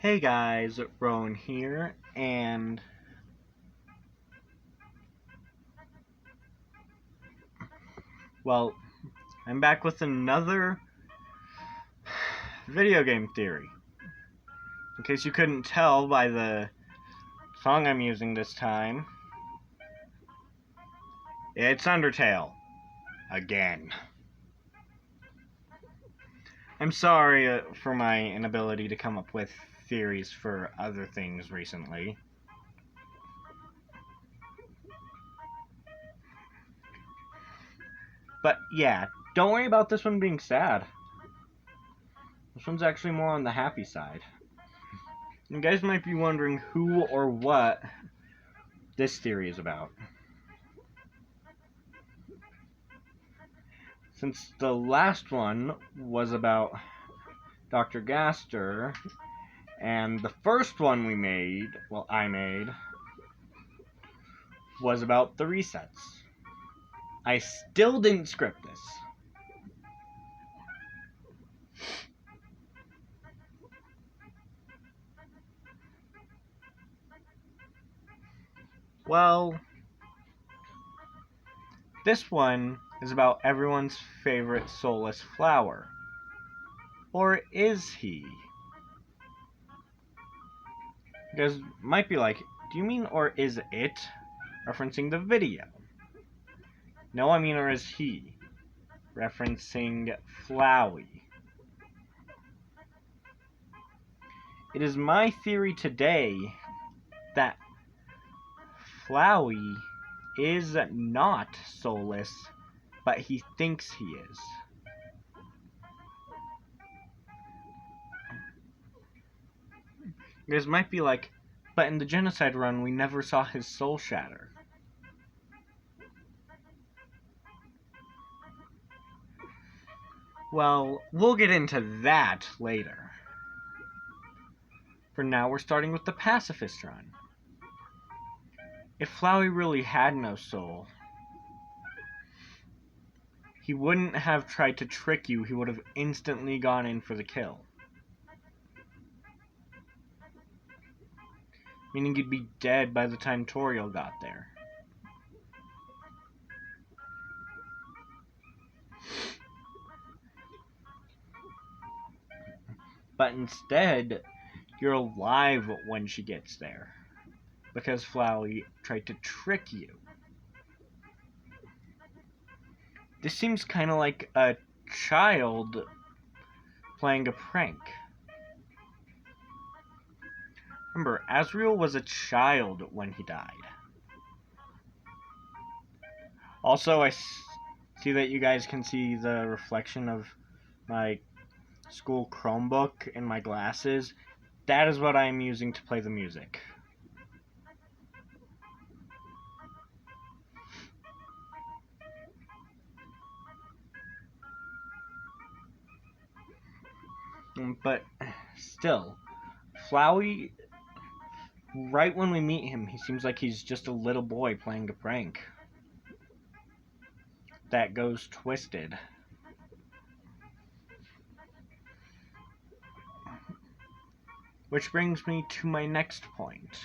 Hey guys, Rowan here, and well, I'm back with another video game theory. In case you couldn't tell by the song I'm using this time, it's Undertale. Again. I'm sorry for my inability to come up with theories for other things recently. But yeah, don't worry about this one being sad. This one's actually more on the happy side. You guys might be wondering who or what this theory is about. Since the last one was about Dr. Gaster, and the first one I made, was about the resets. I still didn't script this. Well, this one is about everyone's favorite soulless flower. Or is he? You guys might be like, do you mean or is it? Referencing the video. No, I mean or is he? Referencing Flowey. It is my theory today that Flowey is not soulless, but he thinks he is. You guys might be like, but in the genocide run, we never saw his soul shatter. Well, we'll get into that later. For now, we're starting with the pacifist run. If Flowey really had no soul, he wouldn't have tried to trick you, he would have instantly gone in for the kill. Meaning you'd be dead by the time Toriel got there. But instead, you're alive when she gets there. Because Flowey tried to trick you. This seems kind of like a child playing a prank. Remember, Azriel was a child when he died. Also, I see that you guys can see the reflection of my school Chromebook in my glasses. That is what I am using to play the music. But still, Flowey, right when we meet him, he seems like he's just a little boy playing a prank that goes twisted. Which brings me to my next point.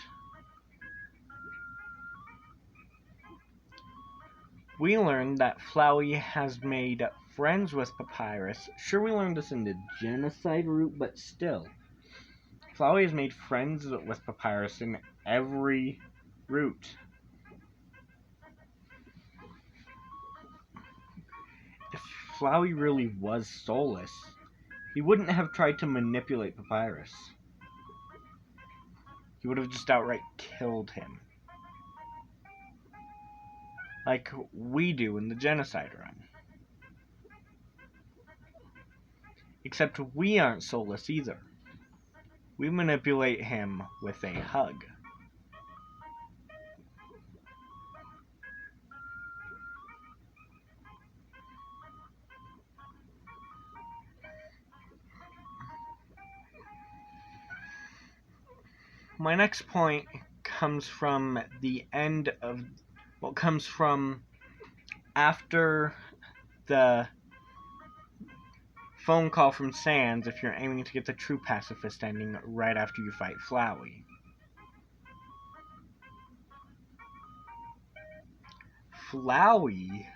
We learned that Flowey has made friends with Papyrus. Sure, we learned this in the genocide route, but still. Flowey has made friends with Papyrus in every route. If Flowey really was soulless, he wouldn't have tried to manipulate Papyrus. He would have just outright killed him. Like we do in the genocide run. Except we aren't soulless either. We manipulate him with a hug. My next point comes from the end of, comes from after the phone call from Sans if you're aiming to get the true pacifist ending right after you fight Flowey. Flowey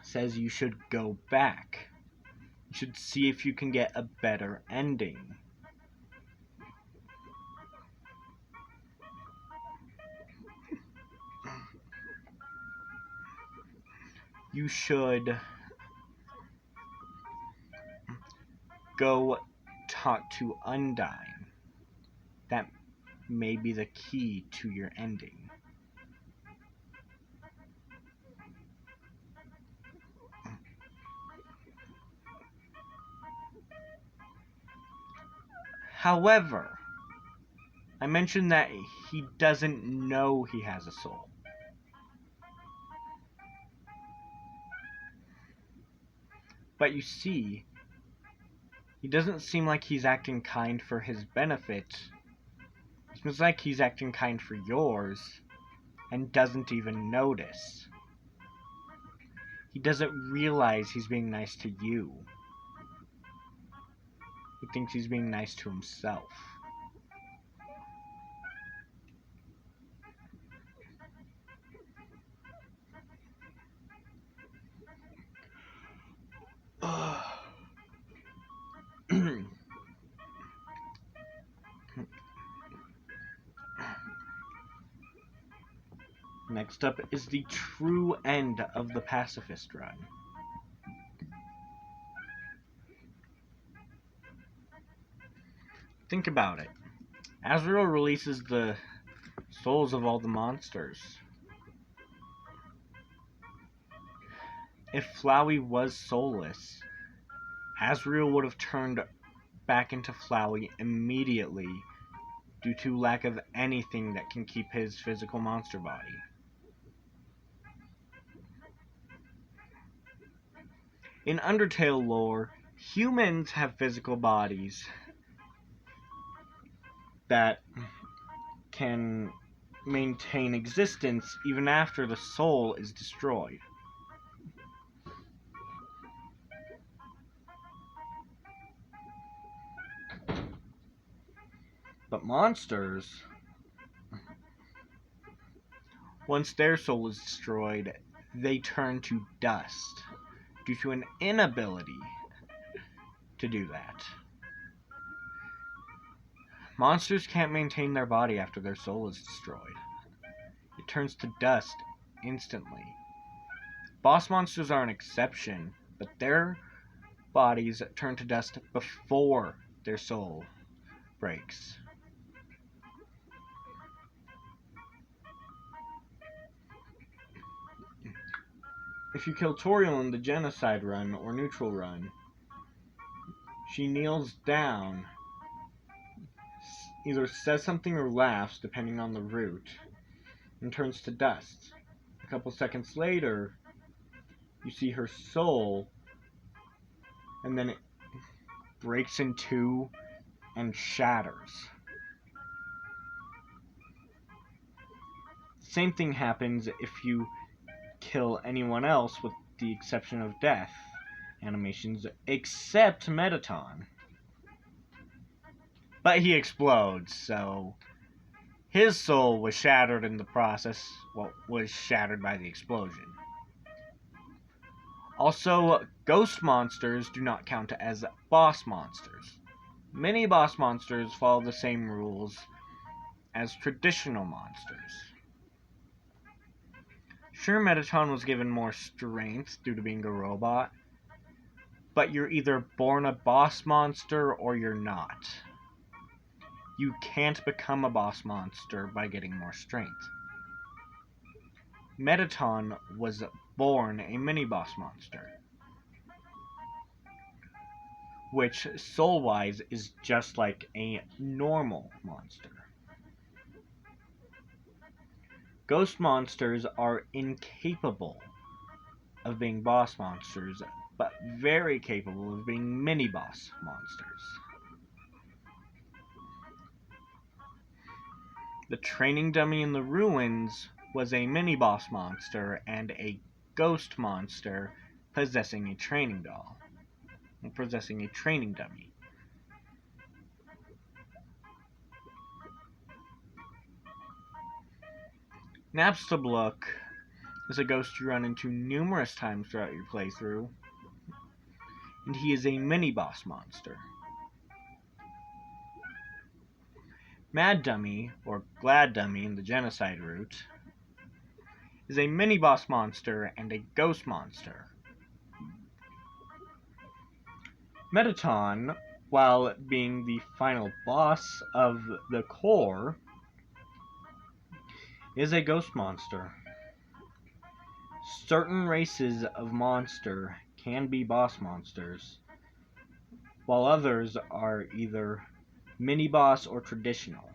says you should go back. You should see if you can get a better ending. You should go talk to Undyne. That may be the key to your ending. However, I mentioned that he doesn't know he has a soul. But you see, he doesn't seem like he's acting kind for his benefit. It seems like he's acting kind for yours, and doesn't even notice. He doesn't realize he's being nice to you. He thinks he's being nice to himself. Next up is the true end of the pacifist run. Think about it. Azrael releases the souls of all the monsters. If Flowey was soulless, Azrael would have turned back into Flowey immediately due to lack of anything that can keep his physical monster body. In Undertale lore, humans have physical bodies that can maintain existence even after the soul is destroyed. But monsters, once their soul is destroyed, they turn to dust due to an inability to do that. Monsters can't maintain their body after their soul is destroyed. It turns to dust instantly. Boss monsters are an exception, but their bodies turn to dust before their soul breaks. If you kill Toriel in the Genocide run or Neutral run, she kneels down, either says something or laughs, depending on the route, and turns to dust. A couple seconds later, you see her soul, and then it breaks in two and shatters. Same thing happens if you kill anyone else with the exception of death animations, except Metaton. But he explodes, so his soul was shattered in the process, well, was shattered by the explosion. Also, ghost monsters do not count as boss monsters. Many boss monsters follow the same rules as traditional monsters. Sure, Metaton was given more strength due to being a robot, but you're either born a boss monster or you're not. You can't become a boss monster by getting more strength. Metaton was born a mini-boss monster, which soul-wise is just like a normal monster. Ghost monsters are incapable of being boss monsters, but very capable of being mini-boss monsters. The training dummy in the ruins was a mini-boss monster and a ghost monster possessing a training dummy. Napstablook is a ghost you run into numerous times throughout your playthrough, and he is a mini-boss monster. Mad Dummy, or Glad Dummy in the Genocide route, is a mini-boss monster and a ghost monster. Metaton, while being the final boss of the core, is a ghost monster. Certain races of monster can be boss monsters, while others are either mini-boss or traditional.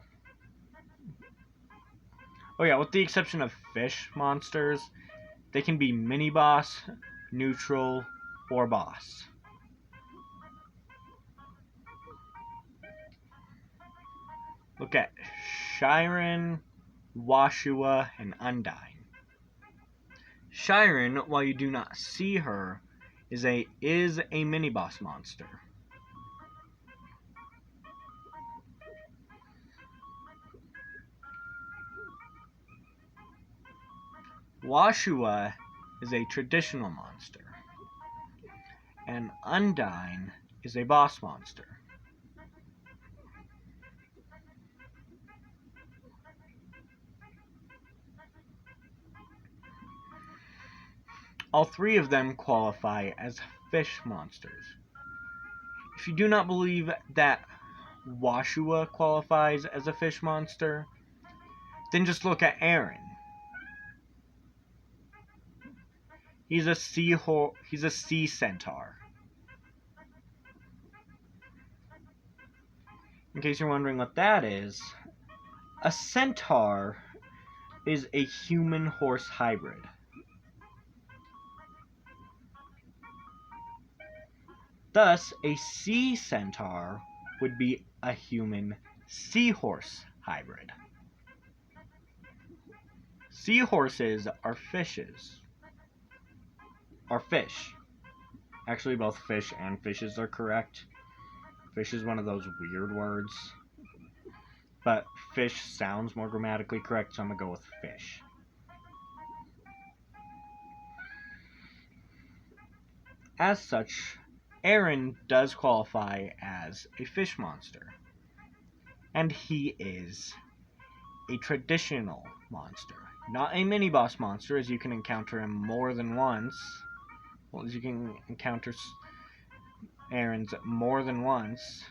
Oh yeah, with the exception of fish monsters, they can be mini-boss, neutral, or boss. Look at Shiren, Washua, and Undyne. Shiren, while you do not see her, is a mini-boss monster. Washua is a traditional monster, and Undyne is a boss monster. All three of them qualify as fish monsters. If you do not believe that Washua qualifies as a fish monster, then just look at Aaron. He's a sea centaur. In case you're wondering what that is, a centaur is a human-horse hybrid. Thus, a sea centaur would be a human seahorse hybrid. Seahorses are fish. Actually, both fish and fishes are correct. Fish is one of those weird words. But fish sounds more grammatically correct, so I'm going to go with fish. As such, Aaron does qualify as a fish monster. And he is a traditional monster. Not a mini-boss monster, as you can encounter him more than once. Well, as you can encounter Aaron's more than once.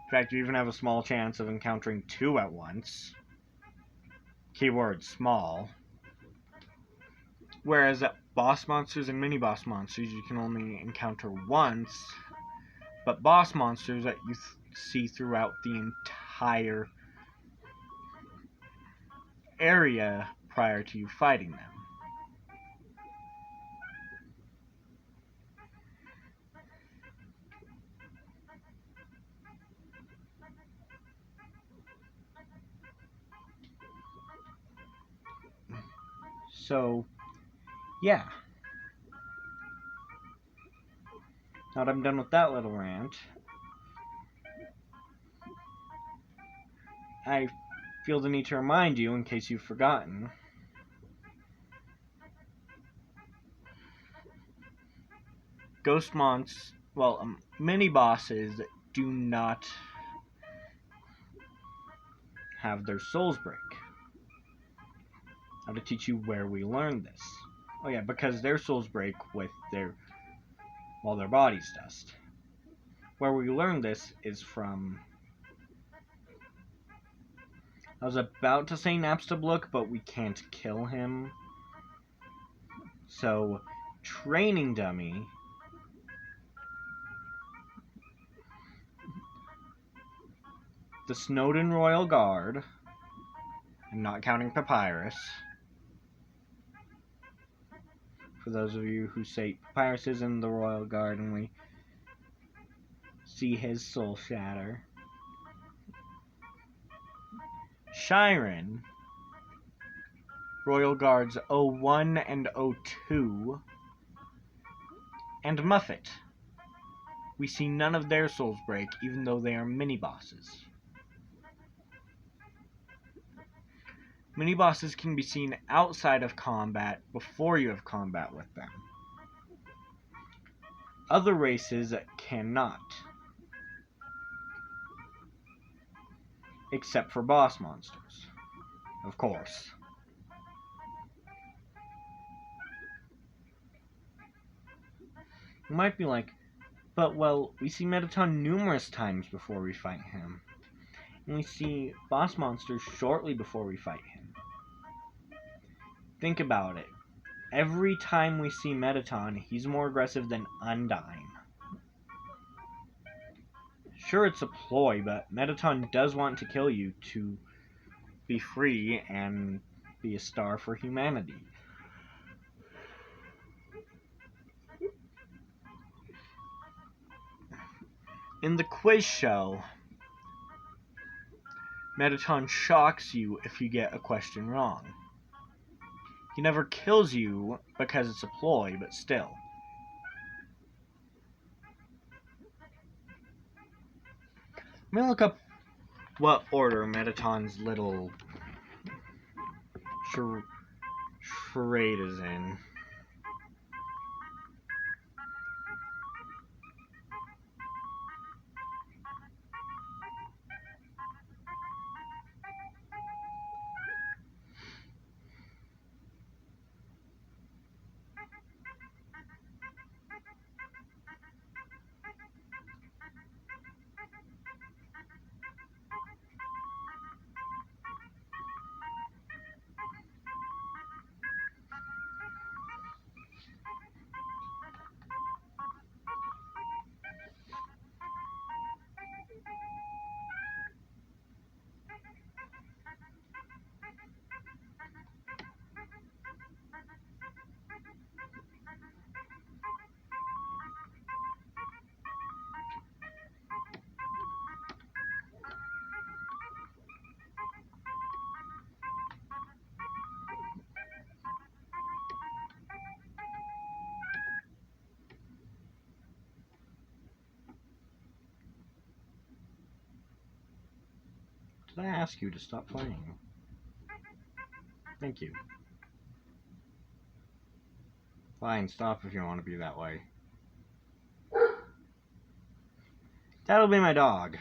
In fact, you even have a small chance of encountering two at once. Keyword small. Whereas boss monsters and mini-boss monsters you can only encounter once, but boss monsters that you see throughout the entire area prior to you fighting them. So, yeah. Now that I'm done with that little rant, I feel the need to remind you, in case you've forgotten, mini-bosses do not have their souls break. How to teach you where we learned this. Oh yeah, because their souls break while their bodies dust. Where we learned this is from... I was about to say Napstablook, but we can't kill him. So, Training Dummy the Snowden Royal Guard, I'm not counting Papyrus. For those of you who say Papyrus is in the Royal Guard and we see his soul shatter. Shiren Royal Guards 01 and 02, and Muffet. We see none of their souls break, even though they are mini-bosses. Mini-bosses can be seen outside of combat before you have combat with them. Other races cannot, except for boss monsters, of course. You might be like, but well, we see Mettaton numerous times before we fight him. And we see boss monsters shortly before we fight him. Think about it. Every time we see Mettaton, he's more aggressive than Undyne. Sure, it's a ploy, but Mettaton does want to kill you to be free and be a star for humanity. In the quiz show, Mettaton shocks you if you get a question wrong. He never kills you because it's a ploy, but still. Let me look up what order Mettaton's little charade is in. Did I ask you to stop playing? Thank you. Fine, stop if you want to be that way. That'll be my dog.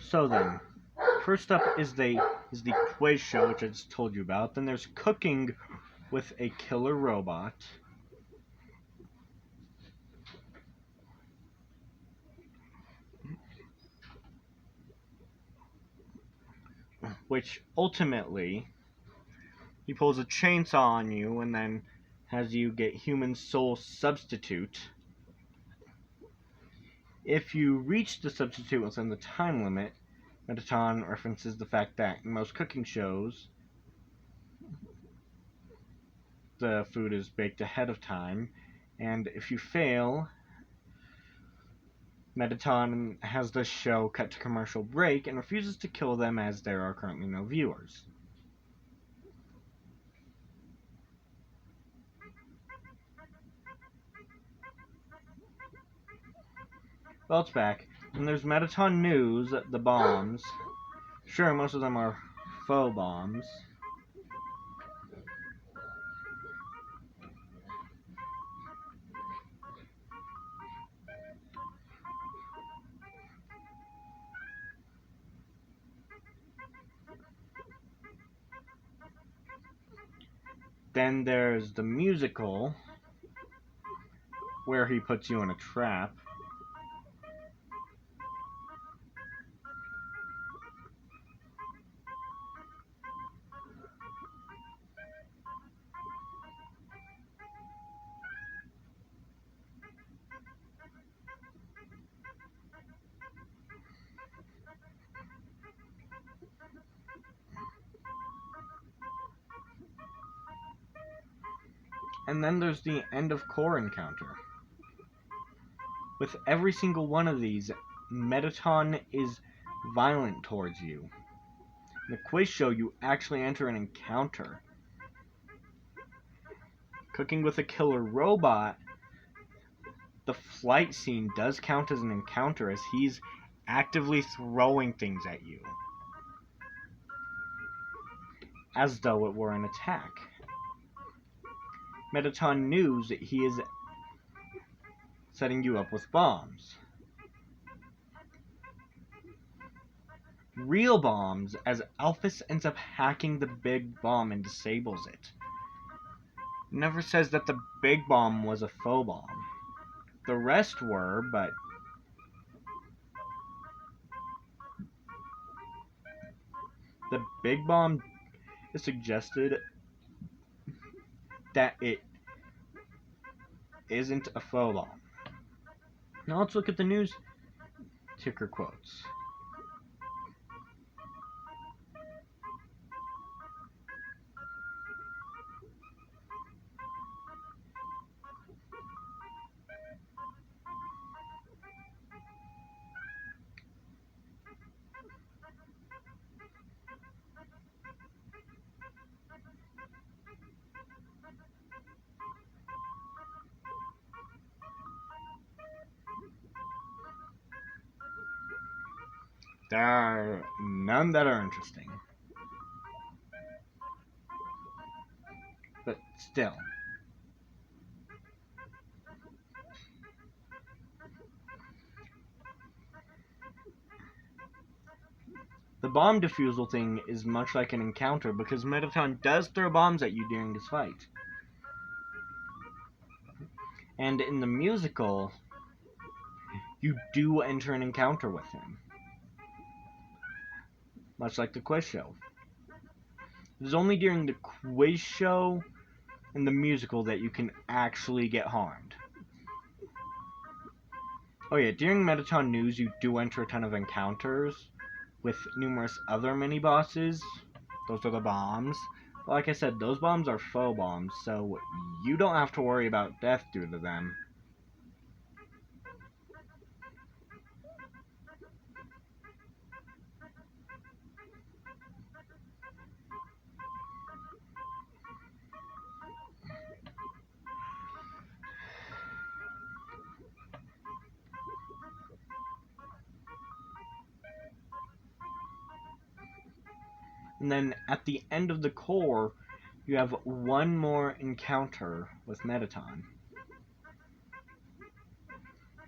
So then, first up is the quiz show, which I just told you about. Then there's cooking with a killer robot. Which ultimately, he pulls a chainsaw on you and then has you get human soul substitute. If you reach the substitute within the time limit, Mettaton references the fact that in most cooking shows, the food is baked ahead of time, and if you fail, Mettaton has the show cut to commercial break and refuses to kill them as there are currently no viewers. Well, it's back. And there's Mettaton News, the bombs. Sure, most of them are faux bombs. Then there's the musical, where he puts you in a trap. And then there's the end of core encounter. With every single one of these, Metaton is violent towards you. In the quiz show, you actually enter an encounter. Cooking with a killer robot, the flight scene does count as an encounter as he's actively throwing things at you, as though it were an attack. Metaton knows that he is setting you up with bombs. Real bombs, as Alphys ends up hacking the big bomb and disables it. Never says that the big bomb was a faux bomb. The rest were, but the big bomb is suggested that it isn't a faux bomb. Now let's look at the news ticker quotes. There are none that are interesting. But still. The bomb defusal thing is much like an encounter because Metaton does throw bombs at you during this fight. And in the musical, you do enter an encounter with him. Much like the quiz show. It is only during the quiz show and the musical that you can actually get harmed. Oh yeah, during Metaton News you do enter a ton of encounters with numerous other mini-bosses. Those are the bombs. But like I said, those bombs are faux bombs, so you don't have to worry about death due to them. And then at the end of the core, you have one more encounter with Metaton.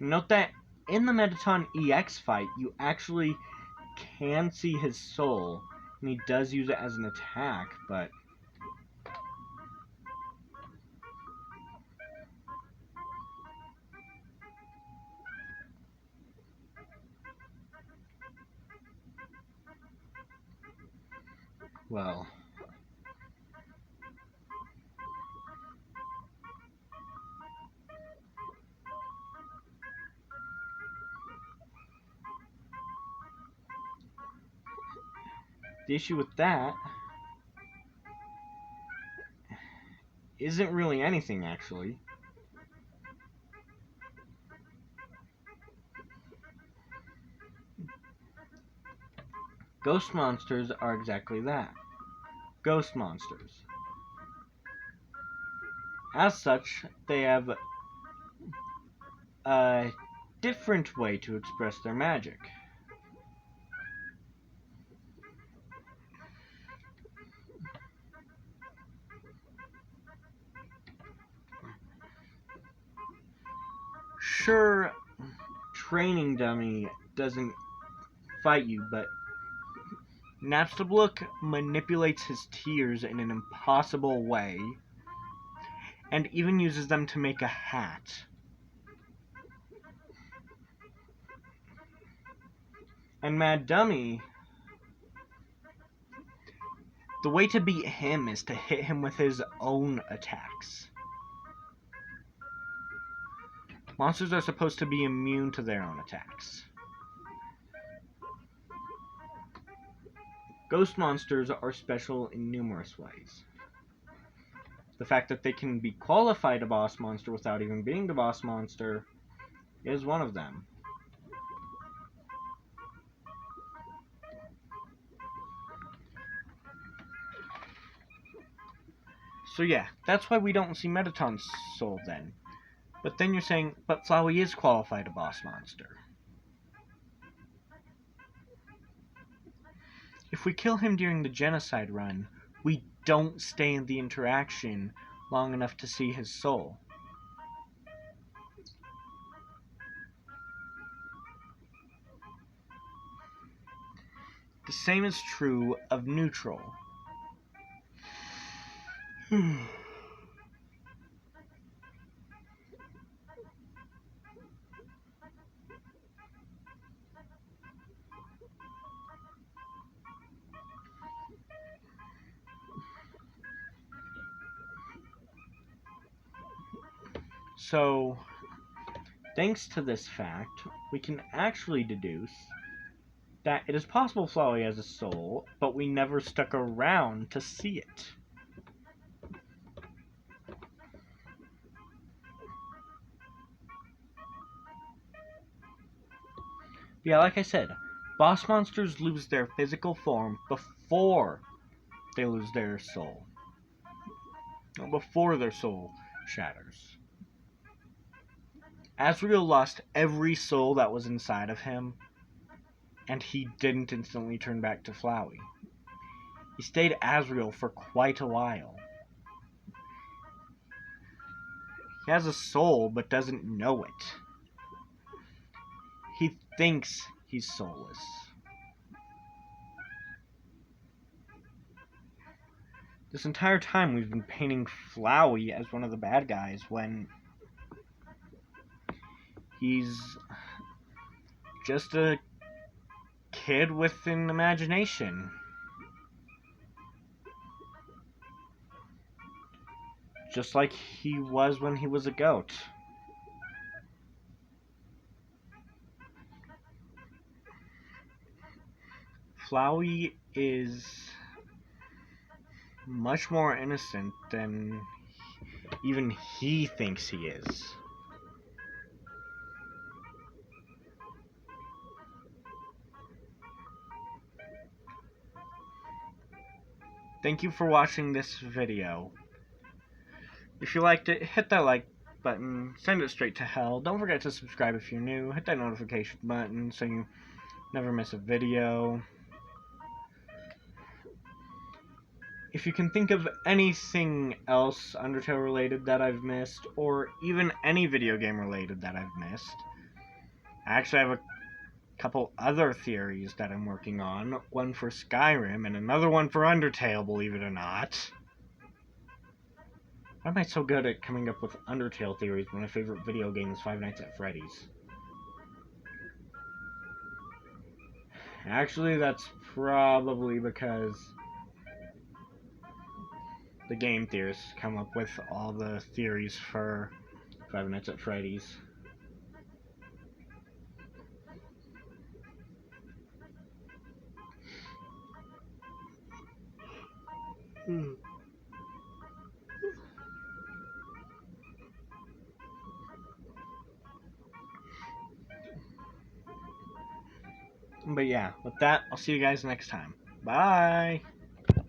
Note that in the Metaton EX fight, you actually can see his soul, and he does use it as an attack, but well, the issue with that isn't really anything, actually. Ghost monsters are exactly that. Ghost monsters. As such, they have a different way to express their magic. Sure, Training Dummy doesn't fight you, but Napstablook manipulates his tears in an impossible way, and even uses them to make a hat. And Mad Dummy, the way to beat him is to hit him with his own attacks. Monsters are supposed to be immune to their own attacks. Ghost monsters are special in numerous ways. The fact that they can be qualified a boss monster without even being the boss monster is one of them. So yeah, that's why we don't see Mettaton's soul then. But then you're saying, but Flowey is qualified a boss monster. If we kill him during the genocide run, we don't stay in the interaction long enough to see his soul. The same is true of Neutral. So, thanks to this fact, we can actually deduce that it is possible Flowey has a soul, but we never stuck around to see it. Yeah, like I said, boss monsters lose their physical form before they lose their soul. Before their soul shatters. Asriel lost every soul that was inside of him, and he didn't instantly turn back to Flowey. He stayed Asriel for quite a while. He has a soul, but doesn't know it. He thinks he's soulless. This entire time we've been painting Flowey as one of the bad guys when he's just a kid with an imagination. Just like he was when he was a goat. Flowey is much more innocent than even he thinks he is. Thank you for watching this video. If you liked it, hit that like button, send it straight to hell. Don't forget to subscribe if you're new, hit that notification button so you never miss a video. If you can think of anything else Undertale related that I've missed, or even any video game related that I've missed, I actually have a couple other theories that I'm working on. One for Skyrim and another one for Undertale, believe it or not. Why am I so good at coming up with Undertale theories when my favorite video game is Five Nights at Freddy's? Actually, that's probably because the game theorists come up with all the theories for Five Nights at Freddy's. But yeah, with that, I'll see you guys next time. Bye!